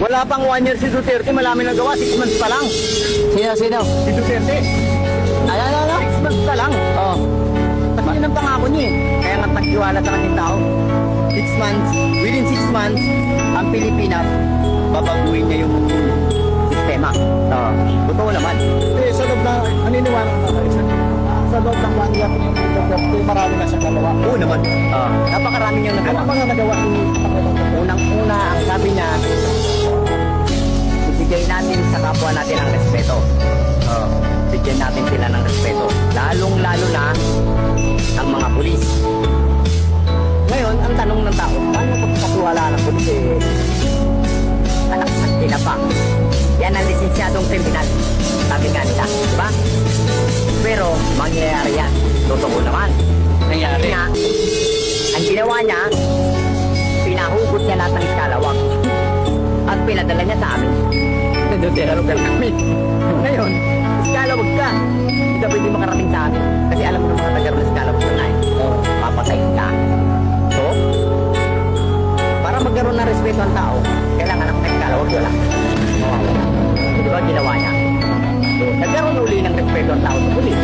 Wala pang 1 year si Duterte, malami na gawa, 6 months pa lang. Sino? Si Duterte, Ano? 6 months pa lang. Oh. Kasi yun ang pangako niya eh. Kaya nga nagtiwala sa kanyang tao. 6 months, within 6 months, ang Pilipinas, babaguhin niya yung sistema. Totoo naman. Eh, sa loob na, aniniwala ko na sa loob ng 1 year yung Duterte, marami na siyang nagawa. Oo naman. Napakarami niyang Ano nagawa. pa nga nagawa ni Pangulong Duterte? Unang-una, ang sabi niya, ibigay natin sa kapwa natin ang respeto. Bigyan natin sila ng respeto. Lalong-lalo na ang mga pulis. Ngayon, ang tanong ng tao, paano pagkakatiwala ng pulis anak at tinapa? Yan ang lisensyadong kriminal. Sabi nga nila, diba? Pero, mangyayari yan. Totoo naman. Nangyari. Nga, ang ginawa niya, pinahugot niya lahat ng iskalawang at pinadala niya sa amin. Pero kami. Ngayon, iskalawag ka. Hindi ka pwede makarating sa amin. Kasi alam mo ng mga taga ng iskalawag na eh. Papatayin ka. So, para magkaroon ng respeto ang tao, kailangan ng iskalawag wala. Di ba ginawa niya? So, nagkaroon uli ng respeto ang tao sa pulis.